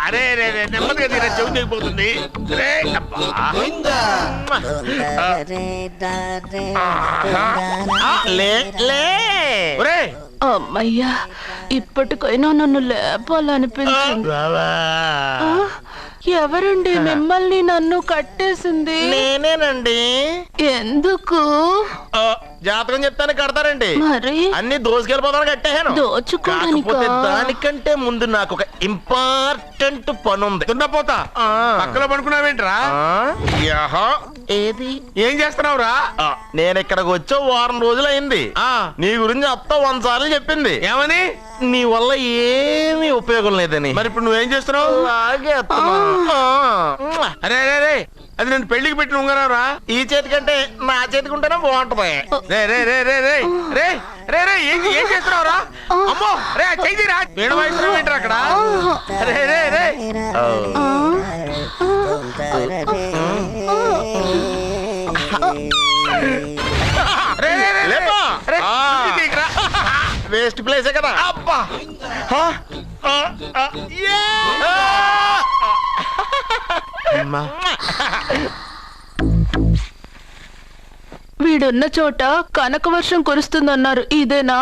అరే రే రే నెమ్మదిగా తీరా చెవి తెగిపోతుంది. రే లే లే ఒరే అమ్మయ్యా, ఇప్పటికైనా నన్ను లేపాలనిపించింది. ఎవరండి మిమ్మల్ని నన్ను కట్టేసింది? నేనేనండి. ఎందుకు? జాతకం చెప్తాను కడతారండి. మరి అన్ని దోసుకెళ్ళిపోతాను కట్టేహాను. కాకపోతే దానికంటే ముందు నాకు ఒక ఇంపార్టెంట్ పని ఉంది. తున్నపోతా పక్కలో పడుకున్నావేంట్రా? ఏది ఏం చేస్తున్నావురా? నేను ఇక్కడికి వచ్చే వారం రోజులు అయింది. నీ గురించి అత్త 100 సార్లు చెప్పింది. ఏమని? నీ వల్ల ఏమీ ఉపయోగం లేదని. మరి ఇప్పుడు నువ్వేం చేస్తున్నావు? అరే అరే అది నేను పెళ్లికి పెట్టిన ఉంగరారా. ఈ చేతి కంటే నా చేతికి ఉంటేనే బాగుంటది. రే రే రే రే రే రే రే రే ఏం చేస్తున్నావురా? అమ్మో రే చెయ్యిరా. వీణ వాయిస్తున్నావు ఏంట్రా అక్కడ? రే రే రే వేస్ట్ ప్లేసే కదా. అబ్బా వీడున్న చోట కనక వర్షం కురుస్తుందన్నారు, ఇదేనా?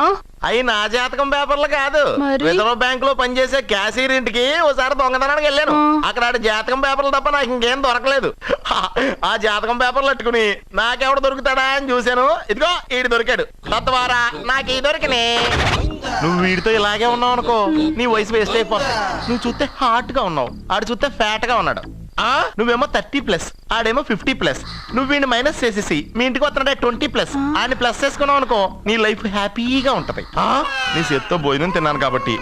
అయి నా జాతకం పేపర్లు కాదు. రిజర్వ్ బ్యాంక్ లో పనిచేసే క్యాషియర్ ఇంటికి ఓసారి దొంగతనానికి వెళ్ళాను. అక్కడ జాతకం పేపర్లు తప్ప నాకు ఇంకేం దొరకలేదు. ఆ జాతకం పేపర్లు పట్టుకుని నాకెవడు దొరుకుతాడా అని చూశాను. ఇదిగో ఈడు దొరికాడు. తత్వారా నాకు ఈ దొరికినే. నువ్వు వీడితో ఇలాగే ఉన్నావు అనుకో, నీ వయసు వేస్ట్ అయిపోతుంది. నువ్వు చూస్తే హాట్ గా ఉన్నావు, ఆడు చూస్తే ఫ్యాట్ గా ఉన్నాడు. నువ్వేమో 30+, ఆడేమో 50+. నువ్వు వీడిని మైనస్ చేసేసి మీ ఇంటికి వస్తున్నాడే 20+, ఆయన ప్లస్ చేసుకున్నావు అనుకో, నీ లైఫ్ హ్యాపీగా ఉంటది. నీ చేత్తో భోజనం తిన్నాను కాబట్టి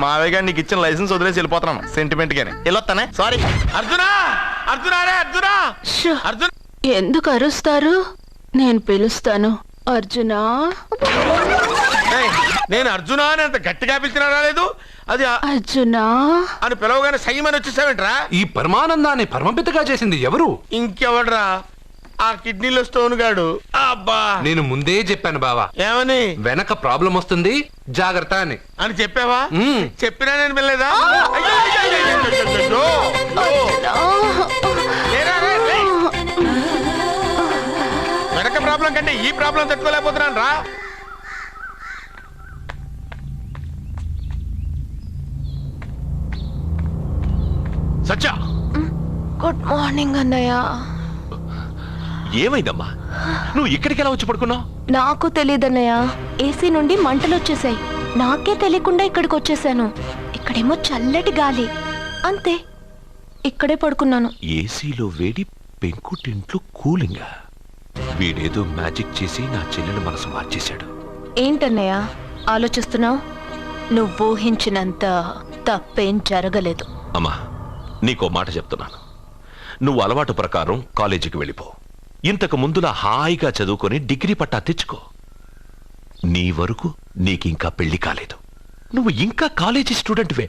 మావయ్య గారు నీకు ఇచ్చిన లైసెన్స్ వదిలేసి వెళ్ళిపోతున్నాను సెంటిమెంట్ గానే. వెళ్ళొస్తానే. సారీ. అర్జునా అర్జునా రే అర్జునా అర్జున్. ఎందుకు అరుస్తారు? నేను పిలుస్తాను. అర్జునా. నేను అర్జునా అని అంత గట్టిగా పిలిచినా రాలేదు. అది అర్జునా అని పిలవగానే సైమని వచ్చేసావేంట్రా? ఈ పరమానందాన్ని పరమపితగా చేసింది ఎవరు? ఇంకెవడ్రా? ఆ కిడ్నీలో స్టోన్ గాడు. అబ్బా నేను ముందే చెప్పాను బావా. ఏమని? వెనక ప్రాబ్లం వస్తుంది, జాగ్రత్త అని. అని చెప్పావా? చెప్పినా నేను వెళ్ళలేదా? వెనక ప్రాబ్లం కంటే ఈ ప్రాబ్లం తట్టుకోలేకపోతున్నాను రా. సత్య, గుడ్ మార్నింగ్ అన్నయ్య. ఏమైందమ్మా? నువ్వు ఇక్కడికి ఎలా వచ్చి పడుకున్నావు? నాకు తెలియదన్నయ్య, ఏసీ నుండి మంటలు వచ్చేసాయి. నాకే తెలియకుండా ఇక్కడికి వచ్చేసాను. ఇక్కడేమో చల్లటి గాలి, అంతే. ఇక్కడే పడుకున్నాను. ఏసీలో వేడి, పెంకుటింట్లో కూలింగా. వీడేదో మ్యాజిక్ చేసి నా చెల్లెలు మనసు మార్చేశాడు. ఏంటన్నయ్య ఆలోచిస్తున్నావు? నువ్వు ఊహించినంత తప్పేం జరగలేదు. అమ్మా, నీకో మాట చెప్తున్నాను. నువ్వు అలవాటు ప్రకారం కాలేజీకి వెళ్ళిపో. ఇంతకు ముందులా హాయిగా చదువుకొని డిగ్రీ పట్టా తెచ్చుకో. నీ వరకు నీకింకా పెళ్లి కాలేదు. నువ్వు ఇంకా కాలేజీ స్టూడెంట్వే.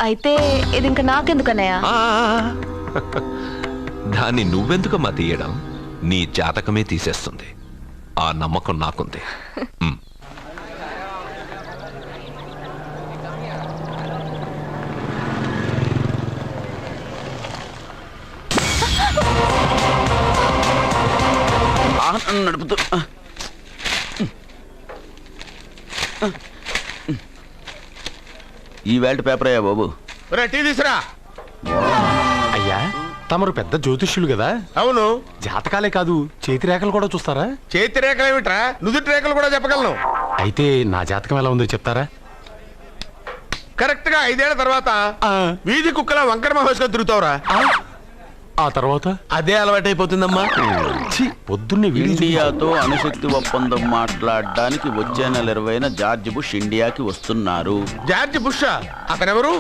అయితే ఇది ఇంకా నాకెందుకన్నయ్య? దాన్ని నువ్వెందుకమ్మా తీయడం? నీ జాతకమే తీసేస్తుంది. ఆ నమ్మకం నాకుంది. నడుపుతూ ఈ వేల్ట్ పేపర్ అయ్యా బాబు. టీ తీసురా. అయ్యా, తమరు పెద్ద జ్యోతిష్యులు కదా? అవును. జాతకాలే కాదు, చేతి రేఖలు కూడా చూస్తారా? చేతి రేఖలు ఏమిట్రా? నుదుటి రేఖలు కూడా చెప్పగలను. అయితే నా జాతకం ఎలా ఉందో చెప్తారా? కరెక్ట్ గా 5 ఏళ్ల తర్వాత వీధి కుక్కల వంకర మహోత్సవం తిరుగుతావురా. ఆ తర్వాత అదే అలవాటైపోతుందమ్మా. పొద్దున్నే ఇండియాతో అణుశక్తి ఒప్పందం మాట్లాడడానికి వచ్చే నెల 20న జార్జ్ బుష్ ఇండియాకి వస్తున్నారు. George Bush? అతనెవరు?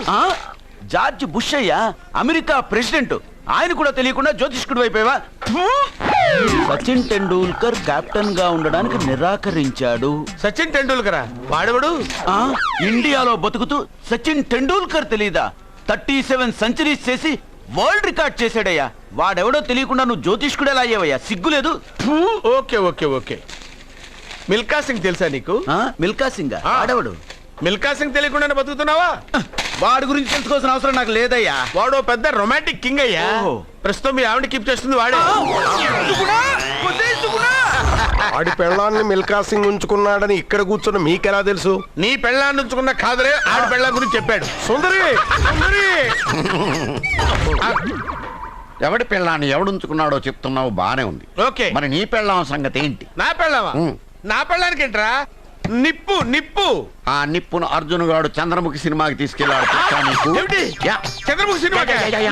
జార్జ్ బుష్ అయ్యా, అమెరికా ప్రెసిడెంట్. ఆయన కూడా తెలియకుండా జ్యోతిష్కుడు అయిపోయావా? సచిన్ టెండూల్కర్ కెప్టెన్ గా ఉండడానికి నిరాకరించాడు. సచిన్ టెండూల్కరా? వాడెవడు? ఇండియాలో బతుకుతూ సచిన్ టెండూల్కర్ తెలీదా? 37 సెంచరీస్ చేసి వరల్డ్ రికార్డ్ చేశాడయ్యా. వాడెవడో తెలియకుండా నువ్వు జ్యోతిష్కుడు ఎలా అయ్యావయ్యా? సిగ్గులేదు. Okay okay okay. Milkha Singh తెలుసా నీకు? మిల్కా సింగ్ ఆడవడు? మిల్కా సింగ్ తెలియకుండానే బతుకుతున్నావా? వాడి గురించి తెలుసుకోవాల్సిన అవసరం నాకు లేదయ్యా. వాడు పెద్ద రొమాంటిక్ కింగ్ అయ్యా. ఓహో. ప్రస్తుతం మీ ఆవిడ కీప్ చేస్తుంది వాడే. ఆడి పెళ్ళాన్ని మిల్కా సింగ్ ఉంచుకున్నాడని ఇక్కడ కూర్చున్న మీకెలా తెలుసు? నీ పెళ్ళాన్ని ఉంచుకున్న కాదురే ఆడి పెళ్ళాం గురించి చెప్పాడు. సుందరి సుందరి ఎవడి పెళ్ళాన్ని ఎవడుంచుకున్నాడో చెప్తున్నావు బానే ఉంది. ఓకే, మరి నీ పెళ్ళాం సంగతి ఏంటి? నా పెళ్ళావా? నా పెళ్ళానికి ఏంట్రా? నిప్పు నిప్పు. ఆ నిప్పును అర్జున్ గాడు చంద్రముఖి సినిమాకి తీసుకెళ్లాడు. తెలుసా నీకు? ఏమిటి? యా. చంద్రముఖి సినిమా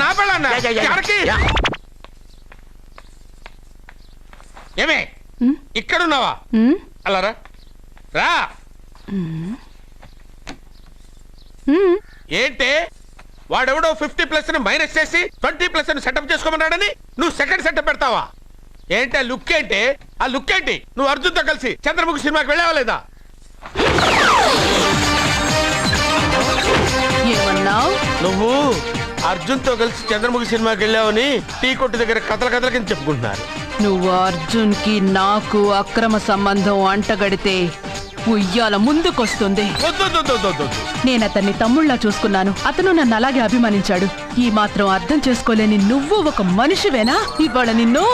నా పెళ్ళాన్నా? ఎవరికి? యా. ఏమే ఇక్కడున్నావా? అలా రా రా. ఏంటి వాడెవడో 50+ ని మైనస్ చేసి 20+ ని సెటప్ చేసుకోమన్నాడని నువ్వు సెకండ్ సెటప్ పెడతావా? ఏంటి ఆ లుక్ ఏంటి? ఆ లుక్ ఏంటి? నువ్వు అర్జున్తో కలిసి చంద్రముఖి సినిమాకి వెళ్ళావా లేదా? ఏమన్నావు? నువ్వు అర్జున్తో కలిసి చంద్రముఖి సినిమాకి వెళ్ళావని టీ కొట్టు దగ్గర కథల కింద చెప్పుకుంటున్నారు. నువ్వు అర్జున్ కి నాకు అక్రమ సంబంధం అంటగడితే ఉయ్యాల ముందుకొస్తుంది. నేను అతన్ని తమ్ముళ్ళ చూసుకున్నాను. అతను నన్ను అలాగే అభిమానించాడు. ఈ మాత్రం అర్థం చేసుకోలేని నువ్వు ఒక మనిషివేనా? ఇవాళ నిన్ను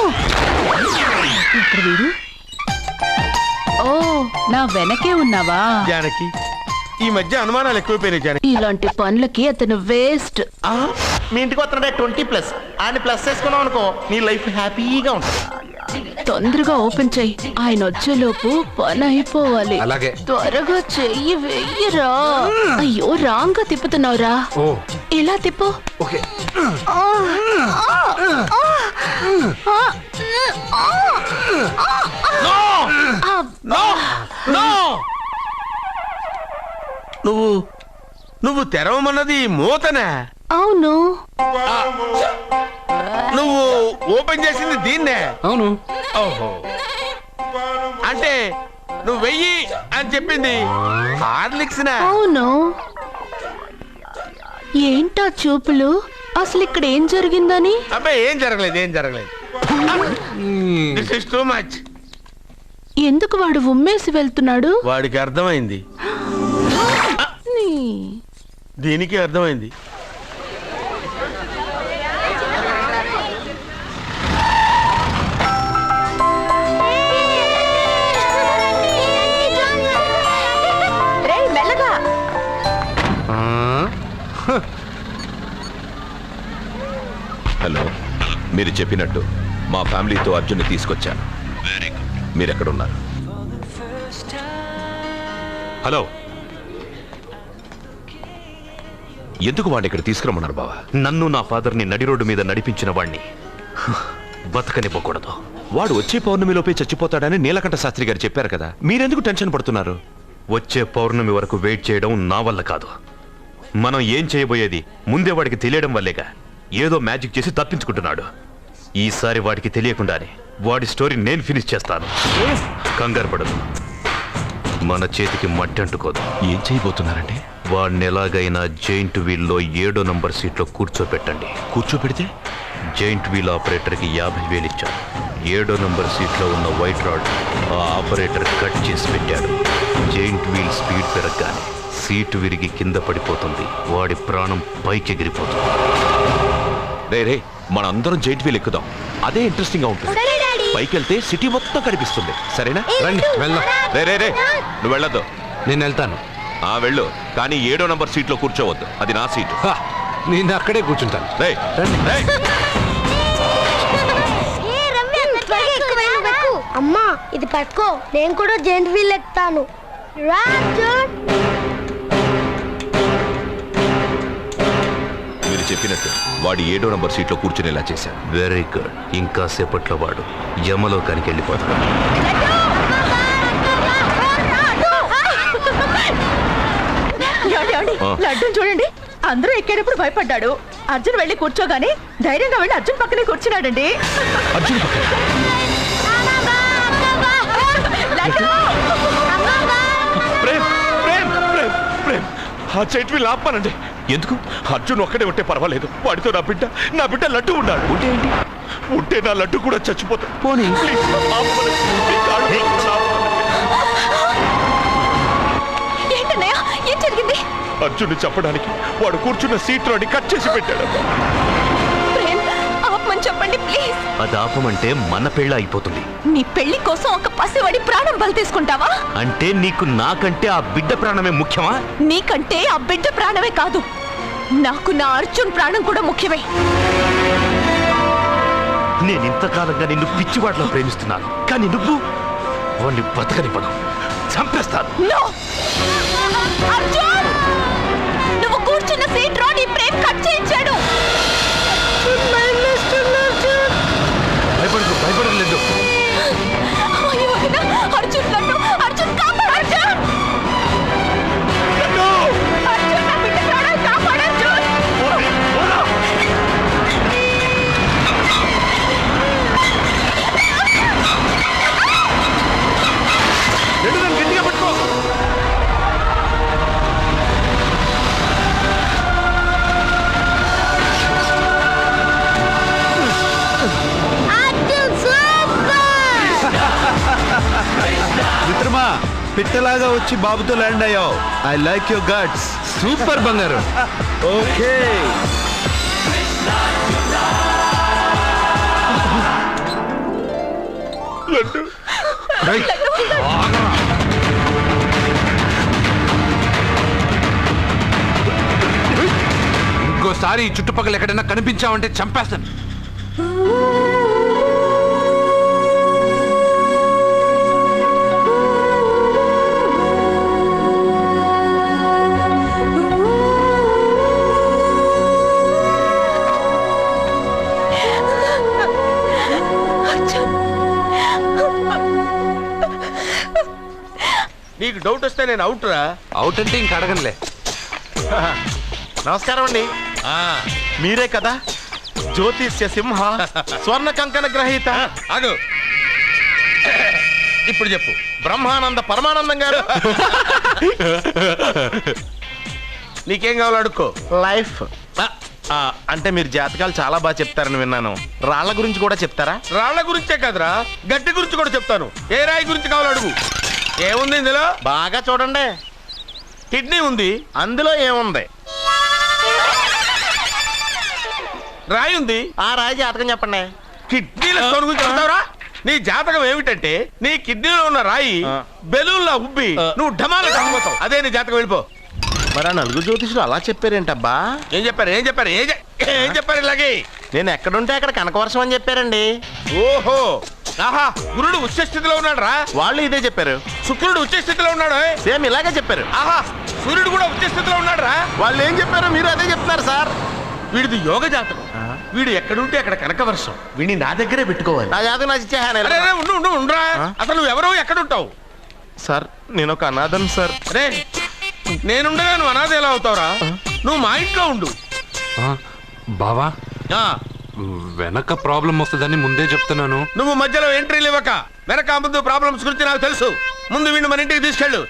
ఇక్కడ వీడు. ఓ, నా వెనకే ఉన్నావా? జానకి, ఈ మధ్య అనుమానాలు ఎక్కువైపోయినాయి జానకి. ఇలాంటి పనులకి అతను వేస్ట్. మీ ఇంటికి వస్తున్నాడే 20+. ఆయన ప్లస్ చేసుకున్నావు అనుకో, నీ లైఫ్ హ్యాపీగా ఉంటుంది. తొందరగా ఓపెన్ చెయ్యి. ఆయన వచ్చేలోపు పని అయిపోవాలి. అలాగే. త్వరగా చెయ్యి వెయ్యరా. అయ్యో, రాంగ్ గా తిప్పుతున్నావురా. ఓ ఇలా తిప్పు. ఓకే. నువ్వు తెరవమన్నది మూతనే. అవును. నువ్వు ఓపెన్ చేసింది దీన్నే. అవును. ఓహో, అంటే నువ్వు వెయ్యి అని చెప్పింది హార్లిక్స్. అవును. ఏంటా చూపులు? అసలు ఇక్కడ ఏం జరిగిందని? అబ్బాయి ఏం జరగలేదు. This is too much. ఎందుకు వాడు ఉమ్మేసి వెళ్తున్నాడు? వాడికి అర్థమైంది, దీనికి అర్థమైంది. హలో, మీరు చెప్పినట్టు మా ఫ్యామిలీతో అర్జున్ని తీసుకొచ్చాను. మీరు ఎక్కడున్నారు? హలో, ఎందుకు వాడిని ఇక్కడ తీసుకురమ్మన్నారు బావా? నన్ను నా ఫాదర్ని నడి రోడ్డు మీద నడిపించిన వాణ్ణి బతకనివ్వకూడదు. వాడు వచ్చే పౌర్ణమిలోపే చచ్చిపోతాడని నీలకంఠ శాస్త్రి గారు చెప్పారు కదా, మీరెందుకు టెన్షన్ పడుతున్నారు? వచ్చే పౌర్ణమి వరకు వెయిట్ చేయడం నా వల్ల కాదు. మనం ఏం చేయబోయేది ముందే వాడికి తెలియడం వల్లేగా. ఏదో మ్యాజిక్ చేసి తప్పించుకుంటున్నాడు. ఈసారి వాడికి తెలియకుండానే వాడి స్టోరీ నేను ఫినిష్ చేస్తాను. కంగారు పడదు, మన చేతికి మట్టి అంటుకోదు. ఏం చేయబోతున్నారంటే? వాడిని ఎలాగైనా జైంట్ వీల్లో 7వ నంబర్ సీట్లో కూర్చోపెట్టండి. కూర్చోపెడితే జైంట్ వీల్ ఆపరేటర్కి 50,000 ఇచ్చాను. 7వ నంబర్ సీట్లో ఉన్న వైట్ రాడ్ ఆ ఆపరేటర్ కట్ చేసి పెట్టాడు. జైంట్ వీల్ స్పీడ్ పెరగగానే సీటు విరిగి కింద పడిపోతుంది. వాడి ప్రాణం పైకి ఎగిరిపోతుంది. రే, మనందరం జైంట్ వీల్ ఎక్కుదాం. అదే ఇంట్రెస్టింగ్ గా ఉంటుంది. పైకి వెళ్తే సిటీ మొత్తం కనిపిస్తుంది. సరేనా? రండి వెళ్దాం. రే, నువ్వు వెళ్ళొద్దు. నేను వెళ్తాను. వెళ్ళు, కానీ 7వ నంబర్ సీట్లో కూర్చోవద్దు. అది నా సీటు. నేను అక్కడే కూర్చుంటాను. రేయ్, రేయ్. అమ్మా, ఇది పట్టుకో, నేను కూడా జెంట్ వీల్ ఎక్కుతాను. మీరు చెప్పినట్టు వాడు 7వ నంబర్ సీట్లో కూర్చునేలా చేశాను. Very good. ఇంకా సేపట్లో వాడు యమలోకానికి వెళ్ళిపోతాడు. లడ్డు చూడండి, అందరూ ఎక్కేటప్పుడు భయపడ్డాడు. అర్జున్ వెళ్ళి కూర్చోగానే ధైర్యంగా వెళ్ళి అర్జున్ పక్కనే కూర్చున్నాడండి. అర్జున్ పక్కన? ప్రేమ్, ఆ జైంట్ వీల్ ఆపానండి. ఎందుకు? అర్జున్ ఒక్కడే ఉంటే పర్వాలేదు. వాడితో నా బిడ్డ లడ్డు ఉన్నాడు. ఉంటే ఏంటి? ఉంటే నా లడ్డు కూడా చచ్చిపోతాడు. పోనీ ఏంటన్నయ్య, ఏం అర్జున్ని చెప్పడానికి వాడు కూర్చున్న సీట్లోని కట్ చేసి పెట్టాడబ్బా. ప్రేమ్, ఆపమని చెప్పండి ప్లీజ్. అది ఆపమంటే మన పెళ్ళ అయిపోతుంది. నీ పెళ్లి కోసం ఒక పసివాడి ప్రాణం బలి తీసుకుంటావా? అంటే నీకు నాకంటే ఆ బిడ్డ ప్రాణమే ముఖ్యమా? నీకంటే ఆ బిడ్డ ప్రాణమే కాదు, నాకు నా అర్జున్ ప్రాణం కూడా ముఖ్యమే. నేను ఇంతకాలంగా నిన్ను పిచ్చివాడిలో ప్రేమిస్తున్నాను, కానీ నువ్వు వాడిని బతకనివ్వను, చంపేస్తాను. No! అర్జున్! నువ్వు కూర్చున్న సీట్ లో నీ ప్రేమ్ కట్ చేయించాడు. భయపడలేదు. అయ్యో వదినా, అర్జున్ నన్ను, అర్జున్ కాపాడు, అర్జున్! అర్జున్, నా బిడ్డ ప్రాణాలు కాపాడు, అర్జున్! గట్టిగా పట్టుకో. మిత్రమా, పిట్టలాగా వచ్చి బాబుతో ల్యాండ్ అయ్యావు. I like your guts. Super బంగారు. ఓకే. ఇంకోసారి ఈ చుట్టుపక్కల ఎక్కడైనా కనిపించావంటే చంపేస్తాను. నీకు డౌట్ వస్తే నేను అవుట్ రా. అవుట్ అంటే ఇంక అడగనులే. నమస్కారం అండి. మీరే కదా జ్యోతిష్య సింహ స్వర్ణ కంకణ గ్రహీత? అగు, ఇప్పుడు చెప్పు. బ్రహ్మానంద పరమానందం గారు. నీకేం కావాలో అడుక్కో. లైఫ్ అంటే మీరు జాతకాలు చాలా బాగా చెప్తారని విన్నాను. రాళ్ల గురించి కూడా చెప్తారా? రాళ్ల గురించే కాదురా, గట్టి గురించి కూడా చెప్తాను. ఏ రాయి గురించి కావాలో అడుగు. ఏముంది ఇందులో? బాగా చూడండి. కిడ్నీ ఉంది, అందులో ఏముంది? రాయి ఉంది, ఆ రాయి జాతకం చెప్పండి. కిడ్నీల స్టోన్ గురించి చెప్తావురా? నీ జాతకం ఏమిటంటే నీ కిడ్నీలో ఉన్న రాయి బెలూన్లా ఉబ్బి నువ్వు ఢమాల చచ్చిపోతావు. అదే నీ జాతకం. వెళ్ళిపో. మరి ఆ నలుగురు జ్యోతిషులు అలా చెప్పారేంటబ్బా? ఏం చెప్పారు ఇలాగే? నేను ఎక్కడుంటే అక్కడ కనకవర్షం అని చెప్పారండి. ఓహో, ఆహా, గురుడు ఉచ్చ స్థితిలో ఉన్నాడు రా. వాళ్ళు ఇదే చెప్పారు. శుక్రుడు ఉచ్చ స్థితిలో ఉన్నాడు, సేమ్ ఇలాగే చెప్పారు. ఆహా, సూర్యుడు కూడా ఉచ్చ స్థితిలో ఉన్నాడు రా. వాళ్ళు ఏం చెప్పారు మీరు అదే చెప్తున్నారు సార్. వీడిది యోగ జాతకం. వీడు ఎక్కడుంటే అక్కడ కనకవర్షం. వీడిని నా దగ్గరే పెట్టుకోవాలి. నా జాతకం నాకు ఇచ్చేహాను. ఉండరా, అసలు నువ్వు ఎవరో ఎక్కడుంటావు? సార్ నేను ఒక అనాథం సార్. రే, నేనుండగా నువ్వు అనాథ ఎలా అవుతావురా? నువ్వు మా ఇంట్లో ఉండు. బావా, వెనక ప్రాబ్లం వస్తుందని ముందే చెప్తున్నాను. నువ్వు మధ్యలో ఎంట్రీలు ఇవ్వక. వెనక ముందు ప్రాబ్లమ్స్ గురించి నాకు తెలుసు. ముందు వీడిని మన ఇంటికి తీసుకెళ్ళు.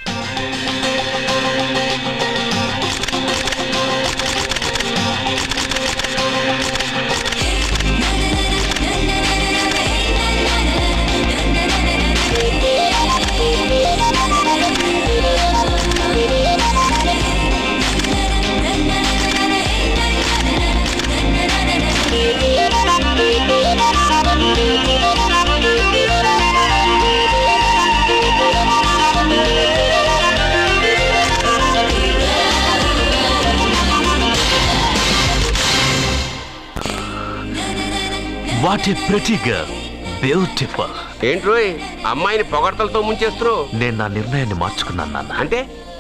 What a pretty girl, beautiful. ఏంట్రోయ్ అమ్మాయిని పొగడతలతో ముంచేస్తున్నావు? నేను నా నిర్ణయాన్ని మార్చుకున్నాను నాన్న. అంటే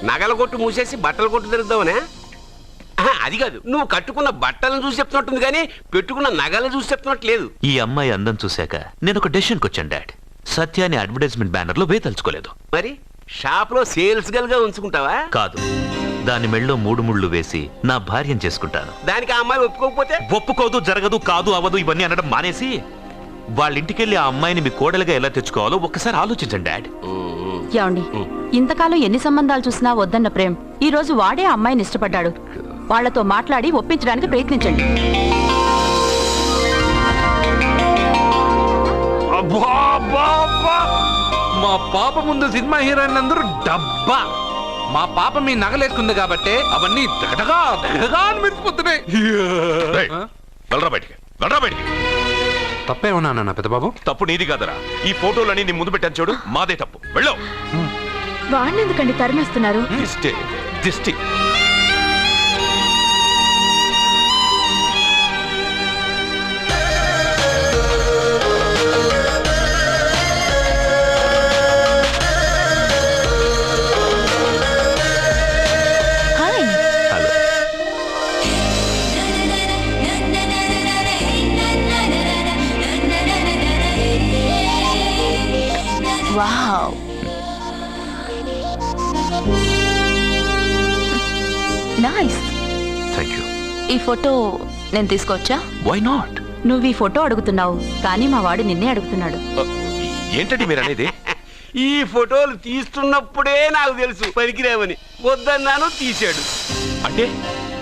నగల కొట్టు మూసేసి బట్టలు కొట్టు తిరుగుతావునే? అది కాదు, నువ్వు కట్టుకున్న బట్టలను చూసి చెప్తున్నట్టుంది కానీ పెట్టుకున్న నగలను చూసి చెప్తున్నట్లేదు. ఈ అమ్మాయి అందం చూశాక నేను ఒక డెసిషన్కి వచ్చాను డాడ్. సత్యాన్ని అడ్వర్టైజ్మెంట్ బ్యానర్ లో వేయదలుచుకోలేదు. మరి షాప్ లో సేల్స్ గర్ల్ గా ఉంచుకుంటావా? కాదు, దాని మెళ్ళో 3 ముళ్ళు వేసి నా భార్యను చేసుకుంటాను. దానికి ఆ అమ్మాయి ఒప్పుకోకపోతే? ఒప్పుకోదు, జరగదు, కాదు, అవదు ఇవన్నీ అనడం మానేసి వాళ్ళ ఇంటికెళ్ళి ఆ అమ్మాయిని మీ కోడలుగా ఎలా తెచ్చుకోవాలో ఒక్కసారి ఆలోచించండి డాడ్. ఏమండి, ఇంతకాలం ఎన్ని సంబంధాలు చూసినా వద్దన్న ప్రేమ్ ఈ రోజు వాడే ఆ అమ్మాయిని ఇష్టపడ్డాడు. వాళ్లతో మాట్లాడి ఒప్పించడానికి ప్రయత్నించండి. మా పాప ముందు సినిమా హీరోయిన్ అందరూ డబ్బా. మా పాప మీ నగలేసుకుంది కాబట్టి అవన్నీ దగదగా దగదగా అని మెరిసిపోతున్నాయి. వెళ్ళరా బయటికి, వెళ్ళరా బయటికి. తప్పేమన్నా నాన్న పెద్ద బాబు? తప్పు నీది కాదరా. ఈ ఫోటోలన్నీ నీ ముందు పెట్టాను చూడు, మాదే తప్పు. వెళ్ళు. వాడిని ఎందుకండి తరిమేస్తున్నారు? దిష్టి దిష్టి. Hi. Hello. Wow. Nice. Thank you. ఈ ఫోటో నేను తీసుకోవచ్చా? Why not? నువ్వు ఈ ఫోటో అడుగుతున్నావు కానీ మా వాడు నిన్నే అడుగుతున్నాడు. ఏంటండి మీరు అనేది? ఈ ఫోటోలు తీస్తున్నప్పుడే నాకు తెలుసు పనికిరావని. వద్దన్నాను, తీశాడు. అంటే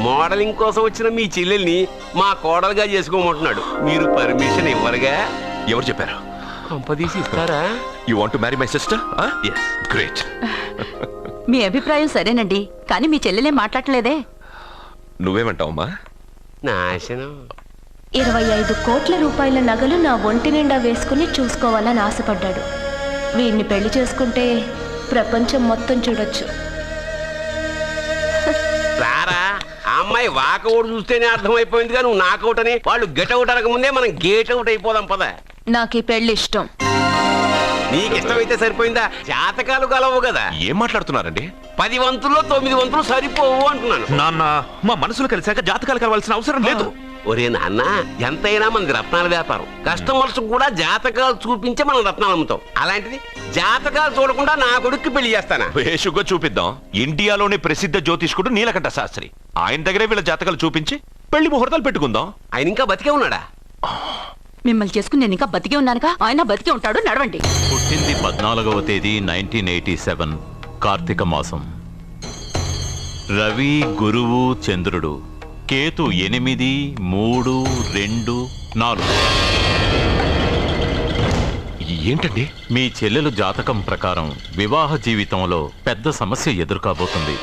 మోడలింగ్ కోసం వచ్చిన మీ చెల్లెల్ని మా కోడలుగా చేసుకోమంటున్నాడు. మీరు పర్మిషన్ ఇవ్వరుగా? ఎవరు చెప్పారు? కంపదీసి ఇస్తారా? You want to marry my sister? yes, great. మీ అభిప్రాయం సరేనండి కానీ మీ చెల్లెలే మాట్లాడలేదే. నువ్వేమంటావమ్మా? నాశనం. 25 కోట్ల రూపాయల నగలు నా ఒంటి నిండా వేసుకుని చూసుకోవాలని ఆశపడ్డాడు. వీడిని పెళ్లి చేసుకుంటే ప్రపంచం మొత్తం చూడొచ్చు. రారా, ఆ అమ్మాయి వాకౌట్ చూస్తేనే అర్థమైపోయింది. కానీ నువ్వు నాకౌట్ అని, వాళ్ళు గెట్అవుట్ అనక ముందే మనం గేట్ అవుట్ అయిపోదాం పద. నాకు ఈ పెళ్లి ఇష్టం. నీకు ఇష్టమైతే సరిపోయిందా? జాతకాలు గలవు కదా. ఏం మాట్లాడుతున్నారండి? 10 వంతుల్లో 9 వంతులు సరిపోవు అంటున్నాను. నాన్న, మా మనసులు కలిసాక జాతకాలు కలవాల్సిన అవసరం లేదు. ఒరే నాన్న, ఎంతైనా మనది రత్నాల వ్యాపారం. కస్టమర్స్ కూడా జాతకాలు చూపించే మనం రత్నాలు అమ్ముతాం. అలాంటిది జాతకాలు చూడకుండా నా కొడుక్కి పెళ్లి చేస్తానా? వేషుగా చూపిద్దాం. ఇండియాలోని ప్రసిద్ధ జ్యోతిష్కుడు నీలకంఠ శాస్త్రి, ఆయన దగ్గరే వీళ్ళ జాతకాలు చూపించి పెళ్లి ముహూర్తాలు పెట్టుకుందాం. ఆయన ఇంకా బతికే ఉన్నాడా? మిమ్మల్ని చేసుకుని నేను ఇంకా బతికే ఉన్నానుగా. ఆయన బతికే ఉంటాడు. నడవండి. పుట్టింది 14వ తేదీ 1987 కార్తీక మాసం. రవి, గురువు, చంద్రుడు. కేతు 8, 3, 2, 4. ఏంటండి? మీ చెల్లెలు జాతకం ప్రకారం వివాహ జీవితంలో పెద్ద సమస్య ఎదుర్కోబోతుంది.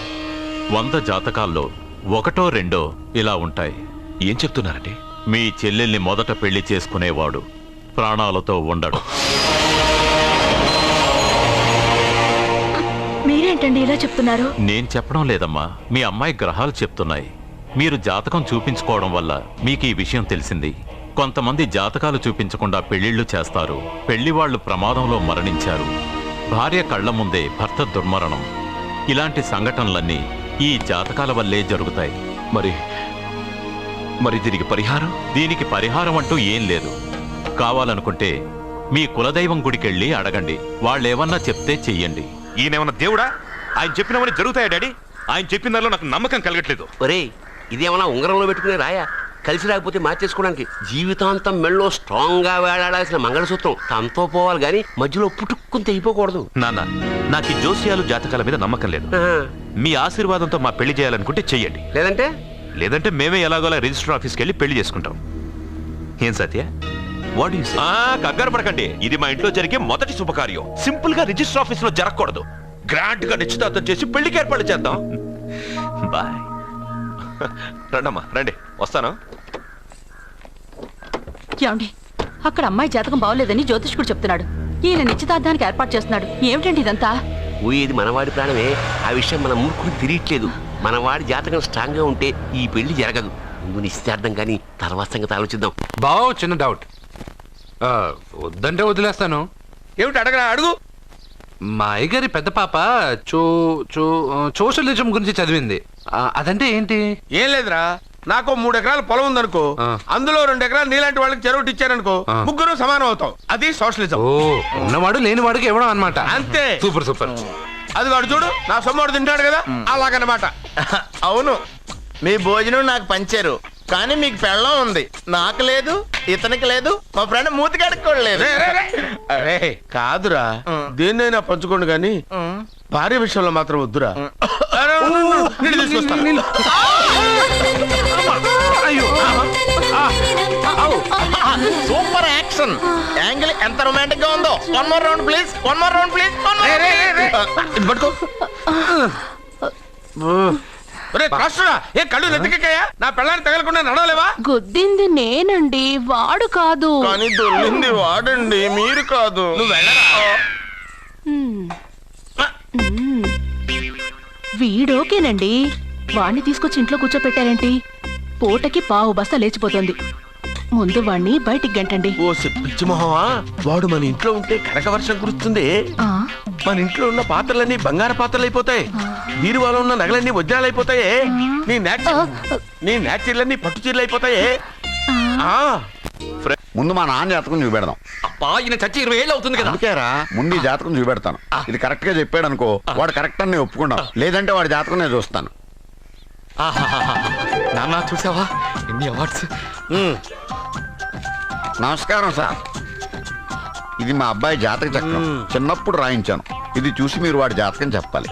100 జాతకాల్లో 1, 2 ఇలా ఉంటాయి. ఏం చెప్తున్నారండి? మీ చెల్లెల్ని మొదట పెళ్లి చేసుకునేవాడు ప్రాణాలతో ఉండడు. మీరేంటండి ఇలా చెప్తున్నారు? నేను చెప్పడం లేదమ్మా, మీ అమ్మాయి గ్రహాలు చెప్తున్నాయి. మీరు జాతకం చూపించుకోవడం వల్ల మీకు ఈ విషయం తెలిసింది. కొంతమంది జాతకాలు చూపించకుండా పెళ్లిళ్లు చేస్తారు. పెళ్లివాళ్లు ప్రమాదంలో మరణించారు. భార్య కళ్ల ముందే భర్త దుర్మరణం. ఇలాంటి సంఘటనలన్నీ ఈ జాతకాల వల్లే జరుగుతాయి. మరి దీనికి పరిహారం అంటూ ఏం లేదు. కావాలనుకుంటే మీ కులదైవం గుడికెళ్ళి అడగండి. వాళ్ళేమన్నా చెప్తే చెయ్యండి. ఈయనేమన్నా దేవుడా? ఆయన చెప్పినవన్నీ జరుగుతాయా డాడీ? ఆయన చెప్పిన దానిలో నాకు నమ్మకం కలగట్లేదు. ఒరే, ఇదేమన్నా ఉంగరంలో పెట్టుకునే రాయా? కలిసి రాకపోతే మార్చేసుకోవడానికి. జీవితాంతం మెళ్ళో స్ట్రాంగ్ గా వేలాడాల్సిన మంగళసూత్రం తనతో పోవాలి గాని మధ్యలో పుట్టుక్కుని తెగిపోకూడదు. నాన్న, నాకు ఈ జోస్యాలు జాతకాల మీద నమ్మకం లేదు. మీ ఆశీర్వాదంతో మా పెళ్లి చేయాలనుకుంటే చెయ్యండి. లేదంటే మేమే ఎలాగోలా రిజిస్టర్ ఆఫీస్కి వెళ్ళి పెళ్లి చేసుకుంటాం. ఏం సత్య? కంగారు పడకండి. ఇది మా ఇంట్లో జరిగే మొదటి శుభకార్యం. సింపుల్ గా రిజిస్టర్ ఆఫీస్ లో జరగకూడదు. గ్రాండ్ గా నిశ్చితార్థం చేసి పెళ్లికి ఏర్పాటు చేద్దాం. బాయ్. రండమ్మా, రండి, వస్తాను. ఏమండి, అక్కడ అమ్మాయి జాతకం బాగోలేదని జ్యోతిష్కుడు చెప్తున్నాడు. ఈయన నిశ్చితార్థానికి ఏర్పాటు చేస్తున్నాడు. ఏమిటండి ఇదంతా? ఊయేది మనవాడి ప్రాణమే. ఆ విషయం మన మూర్ఖుడు తిరియట్లేదు. మనవాడి జాతకం స్ట్రాంగ్ గా ఉంటే ఈ పెళ్లి జరగదు. ముందు నిశ్చితార్థం కానీ తర్వాత సంగతి ఆలోచిద్దాం. బావ, చిన్న డౌట్. వద్దంటే వదిలేస్తాను. ఏమిటి అడగరా? అడుగు. మా అయ్యగారి పెద్ద పాప సోషలిజం గురించి చదివింది. అదంటే ఏంటి? ఏం లేదురా, నాకు 3 ఎకరాల పొలం ఉందనుకో, అందులో 2 ఎకరాలు నీలాంటి వాళ్ళకి చెరువు ఇచ్చారనుకో, ముగ్గురు సమానం అవుతాం. అది సోషలిజం. ఉన్నవాడు లేని వాడికి ఇవ్వడం అన్నమాట. అంతే. Super super. అది వాడు చూడు, నా సొమ్మడు తింటాడు కదా, అలాగనమాట. అవును, మీ భోజనం నాకు పంచారు, కానీ మీకు పెళ్ళం ఉంది, నాకు లేదు, ఇతనికి లేదు, మా ఫ్రెండ్ మూతి కడుక్కోలేదు. కాదురా, దేన్నైనా పంచుకోండి కానీ భార్య విషయంలో మాత్రం వద్దురా. సూపర్ యాక్షన్ యాంగిల్ ఎంత రొమాంటిక్ గా ఉందో. 1 more round please, 1 more round please. ఇది పట్టుకో. ఏ కళ్ళు నెత్తికెక్కాయా? నా పెళ్ళాన్ని తగలకుండా నడవలేవా? గుద్దింది నేనండి, వాడు కాదు. కానీ దొల్లింది వాడండి, మీరు కాదు. నువ్వు వెళ్ళరా? వీడోకేనండి, వాణ్ణి తీసుకొచ్చి ఇంట్లో కూర్చోపెట్టారేంటి? పూటకి పావు బస్తా లేచిపోతుంది. ముందు వాణ్ణి బయటికి గంటండి. ఓ పిచ్చి మొహమా, వాడు మన ఇంట్లో ఉంటే కనక వర్షం కురుస్తుంది. మన ఇంట్లో ఉన్న పాత్రలన్నీ బంగారు పాత్రలు అయిపోతాయి, బీరువాలో ఉన్న నగలన్నీ వజ్రాలు అయిపోతాయి, నీ నాచీర్లన్నీ పట్టు చీరలు అయిపోతాయి. ముందు మా నాన్న జాతకం చూపెడదాం. అబ్బా, ఈయన చచ్చి 20 ఏళ్ళు అవుతుంది కదా. అందుకేరా ముందు ఈ జాతకం చూపెడతాను. ఇది కరెక్ట్ గా చెప్పాడు అనుకో, వాడు కరెక్ట్ అని నేను ఒప్పుకుంటాం. లేదంటే వాడి జాతకం నేను చూస్తాను. నాన్న చూసావా ఎన్ని అవార్డ్స్? నమస్కారం సార్, ఇది మా అబ్బాయి జాతక చక్రం. చిన్నప్పుడు రాయించాను. ఇది చూసి మీరు వాడి జాతకం చెప్పాలి.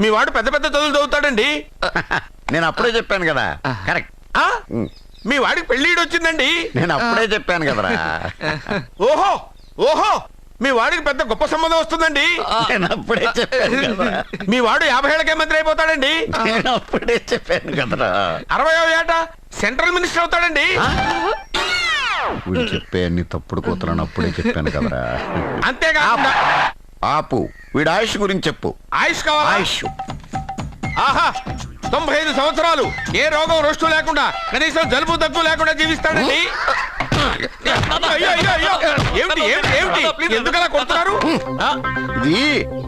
మీ వాడు పెద్ద పెద్ద చదువులు చదువుతాడండి. నేను అప్పుడే చెప్పాను కదా. కరెక్ట్. మీ వాడికి పెళ్ళిడు వచ్చిందండి. నేను అప్పుడే చెప్పాను కదరా. ఓహో ఓహో, మీ వాడికి పెద్ద గొప్ప సంబంధం వస్తుందండి. నేను అప్పుడే చెప్పాను కదా. మీ వాడు 50 ఏళ్ళకే మంత్రి అయిపోతాడండి. నేను అప్పుడే చెప్పాను కదరా. 60వ ఏట సెంట్రల్ మినిస్టర్ అవుతాడండి. వీడు చెప్పే అన్ని తప్పుడు కూతురని అప్పుడే చెప్పాను కదరా. అంతేకాకుండా ఆపు, వీడు ఆయుష్ గురించి చెప్పు. ఆయుష్ కావాలా? ఆయుష్ ఆహా, 95 సంవత్సరాలు ఏ రోగం రొస్టు లేకుండా, కనీసం జలుబు దగ్గు లేకుండా జీవిస్తాడండి. ఏమిటి ఏమిటి ఏమిటి, ఎందుకలా కొడుతున్నారు? ఇది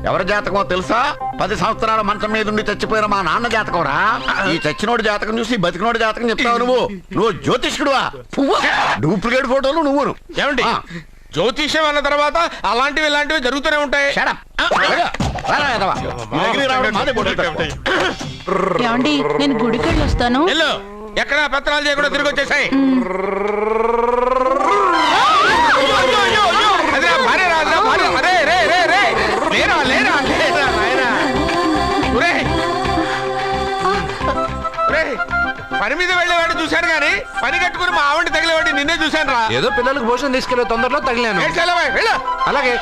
ఎవరి జాతకమో తెలుసా? 10 సంవత్సరాల మంచం మీద ఉండి చచ్చిపోయిన మా నాన్న జాతకం రా. ఈ చచ్చినోడి జాతకం చూసి బతికినోడి జాతకం చెప్తావు నువ్వు జ్యోతిష్కుడువా? డూప్లికేట్ ఫోటోలు నువ్వును. ఏమండి, జ్యోతిష్యం అన్న తర్వాత అలాంటివి ఇలాంటివి జరుగుతూనే ఉంటాయి. ఏమండి, నేను గుడికెళ్ళి వస్తాను. ఎక్కడ పత్రాలు చేయకుండా తిరిగి వచ్చేసాయి. పని మీద వెళ్ళేవాడు చూశాను కానీ పని కట్టుకుని మా ఆవిడ తగిలేవాడి నిన్నే చూశాను రా. ఏదో పిల్లలకు భోజనం తీసుకెళ్ళే తొందరలో తగిలాను. అలాగే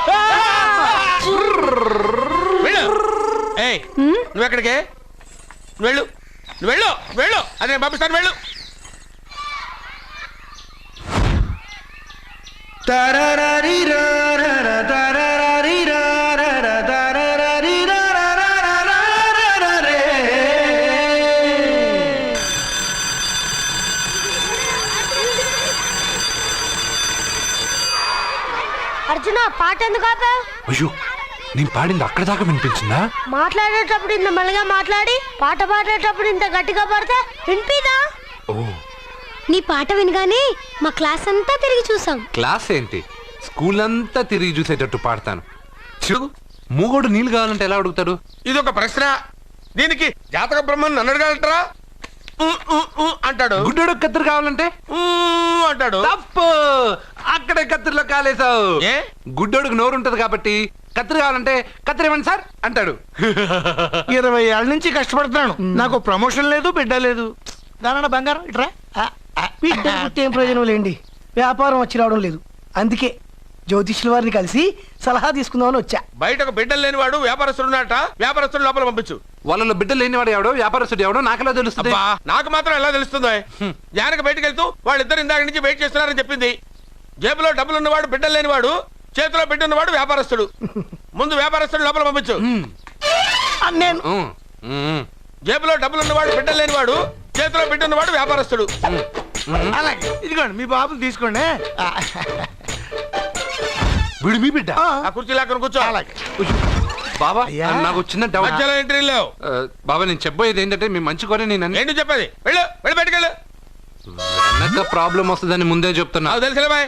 నువ్వెక్కడికే? వెళ్ళు వెళ్ళు వెళ్ళు, అదే పంపిస్తాను. వెళ్ళు. అర్జున, పాట ఎందుకు ఆపావు? అయ్యో, నేను పాడింది అక్కడ దాకా వినిపించిందా? మాట్లాడేటప్పుడు ఇంత మెల్లగా మాట్లాడి పాట పాడేటప్పుడు ఇంత గట్టిగా పాడితే వినిపిదా? నీ పాట వినగానే మా క్లాస్ అంతా తిరిగి చూసాం. క్లాస్ ఏంటి, స్కూల్ అంతా తిరిగి చూసేటట్టు పాడతాను. చూడు, మూగోడు నీళ్ళు కావాలంటే ఎలా అడుగుతాడు? ఇది ఒక ప్రశ్న. దీనికి జాతక బ్రహ్మను నన్ను అడగలటరా? అంటాడు. గుడ్డోడు కత్తిరి కావాలంటే అంటాడు. తప్పు, అక్కడే కత్తిరిలో కాలేసావు. గుడ్డోడుకు నోరు ఉంటది కాబట్టి కత్తిరి కావాలంటే కత్తిరి ఇవ్వండి సార్ అంటాడు. 20 ఏళ్ళ నుంచి కష్టపడుతున్నాను, నాకు ప్రమోషన్ లేదు, బిడ్డ లేదు. దానన్న బంగారం ఇట్రా. బిడ్డ పుట్టి ఏం ప్రయోజనం లేండి, వ్యాపారం వచ్చి రావడం లేదు. అందుకే జ్యోతిష్యుల వారిని కలిసి సలహా తీసుకుందామని వచ్చా. బయటకు బిడ్డలు లేనివాడు వ్యాపారస్తుడు ఉన్నట. వ్యాపారస్తుడు లోపల పంపించు. వాళ్ళలో బిడ్డలు లేనివాడు ఎవడో వ్యాపారస్తుడు ఎవడో నాకెలా తెలుస్తుంది? నాకు మాత్రం ఎలా తెలుస్తుందో? జానకి బయటకు వెళ్తూ వాళ్ళిద్దరు ఇందాక నుంచి వెయిట్ చేస్తున్నారని చెప్పింది. జేబులో డబ్బులు ఉన్నవాడు బిడ్డలు లేనివాడు, చేతిలో బిడ్డ ఉన్నవాడు వ్యాపారస్తుడు. ముందు వ్యాపారస్తుడు లోపల పంపించు. నేను జేబులో డబ్బులు ఉన్నవాడు బిడ్డలు లేనివాడు, చేతిలో బిడ్డ ఉన్నవాడు వ్యాపారస్తుడు. అలాగే, ఇదిగోండి మీ బాబుని తీసుకోండి. వీడు మీ బిడ్డ? ఆ కుర్చీ లాక్కను కూర్చో. బాబా, నాకు చిన్న డౌట్. బాబా, నేను చెప్పబోయేది ఏంటంటే మీ మంచి కోరే నేను ఏంటి చెప్పేది? వెళ్ళు, వెళ్ళి బయటకెళ్ళు. వెనక ప్రాబ్లం వస్తుందని ముందే చెప్తున్నా. తెలుసులే బాయ్.